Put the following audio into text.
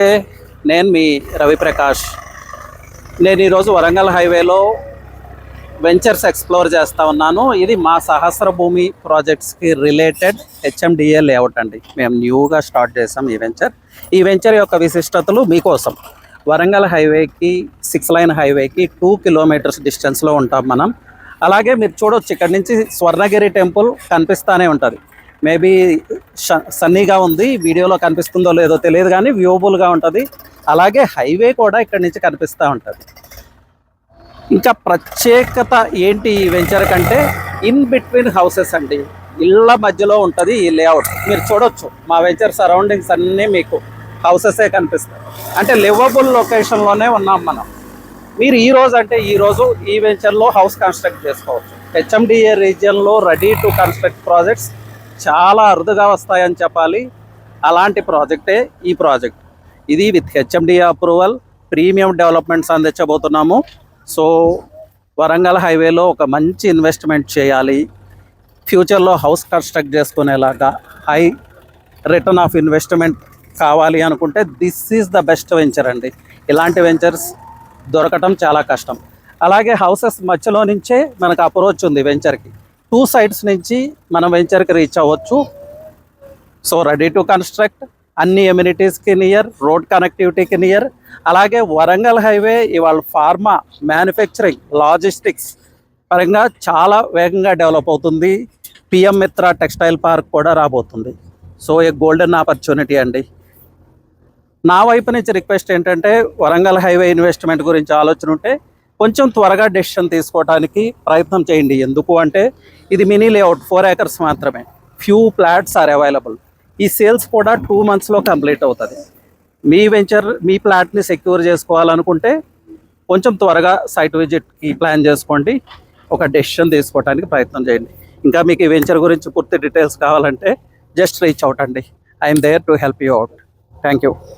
నేను మీ రవిప్రకాష్. నేను ఈరోజు వరంగల్ హైవేలో వెంచర్స్ ఎక్స్ప్లోర్ చేస్తూ ఉన్నాను. ఇది మా సహస్ర భూమి ప్రాజెక్ట్స్కి రిలేటెడ్ హెచ్ఎండిఏ లేఅవుట్ అండి. మేము న్యూగా స్టార్ట్ చేసాం ఈ వెంచర్ యొక్క విశిష్టతలు మీకోసం. వరంగల్ హైవేకి 6 లైన్ హైవేకి 2 కిలోమీటర్స్ డిస్టెన్స్లో ఉంటాం మనం. అలాగే మీరు చూడవచ్చు, ఇక్కడ నుంచి స్వర్ణగిరి టెంపుల్ కనిపిస్తూనే ఉంటుంది. మేబీ సన్నీగా ఉంది, వీడియోలో కనిపిస్తుందో లేదో తెలియదు, కానీ వ్యూబుల్గా ఉంటుంది. అలాగే హైవే కూడా ఇక్కడ నుంచి కనిపిస్తూ ఉంటుంది. ఇంకా ప్రత్యేకత ఏంటి ఈ వెంచర్ కంటే, ఇన్ బిట్వీన్ హౌసెస్ అండి, ఇళ్ళ మధ్యలో ఉంటుంది ఈ లేఅవుట్. మీరు చూడొచ్చు, మా వెంచర్ సరౌండింగ్స్ అన్నీ మీకు హౌసెసే కనిపిస్తాయి. అంటే లివబుల్ లొకేషన్లోనే ఉన్నాం మనం. మీరు ఈరోజు ఈ వెంచర్లో హౌస్ కన్స్ట్రక్ట్ చేసుకోవచ్చు. హెచ్ఎండిఏ రీజియన్లో రెడీ టు కన్స్ట్రక్ట్ ప్రాజెక్ట్స్ చాలా అరుదుగా వస్తాయని చెప్పాలి. అలాంటి ప్రాజెక్టే ఈ ప్రాజెక్ట్. ఇది with HMDA approval, premium developments అందించబోతున్నాము. సో వరంగల్ హైవేలో ఒక మంచి ఇన్వెస్ట్మెంట్ చేయాలి, ఫ్యూచర్లో హౌస్ కన్స్ట్రక్ట్ చేసుకునేలాగా హై రిటర్న్ ఆఫ్ ఇన్వెస్ట్మెంట్ కావాలి అనుకుంటే this is the best venture అండి. ఇలాంటి వెంచర్స్ దొరకటం చాలా కష్టం. అలాగే హౌసెస్ మధ్యలో నుంచే మనకు అప్రోచ్ ఉంది వెంచర్కి. 2 సైడ్స్ నుంచి మనం వెంచర్కి రీచ్ అవ్వచ్చు. సో రెడీ టు కన్స్ట్రక్ట్, అన్ని ఎమ్యూనిటీస్కి నియర్, రోడ్ కనెక్టివిటీకి నియర్. అలాగే వరంగల్ హైవే ఇవాళ ఫార్మా, మ్యానుఫ్యాక్చరింగ్, లాజిస్టిక్స్ పరంగా చాలా వేగంగా డెవలప్ అవుతుంది. పిఎం మిత్ర టెక్స్టైల్ పార్క్ కూడా రాబోతుంది. సో ఏ గోల్డెన్ ఆపర్చునిటీ అండి. నా వైపు నుంచి రిక్వెస్ట్ ఏంటంటే, వరంగల్ హైవే ఇన్వెస్ట్మెంట్ గురించి ఆలోచన ఉంటే కొంచెం త్వరగా డెసిషన్ తీసుకోవడానికి ప్రయత్నం చేయండి. ఎందుకు అంటే ఇది మినీ లేఅవుట్, 4 acres మాత్రమే. Few flats are available. ఈ సేల్స్ కూడా 2 monthsలో కంప్లీట్ అవుతుంది. మీ వెంచర్, మీ ఫ్లాట్ని సెక్యూర్ చేసుకోవాలనుకుంటే కొంచెం త్వరగా సైట్ విజిట్కి ప్లాన్ చేసుకోండి. ఒక డెసిషన్ తీసుకోవడానికి ప్రయత్నం చేయండి. ఇంకా మీకు ఈ వెంచర్ గురించి పూర్తి డీటెయిల్స్ కావాలంటే జస్ట్ రీచ్ అవుట్ అండి. I'm there to help you out. Thank you.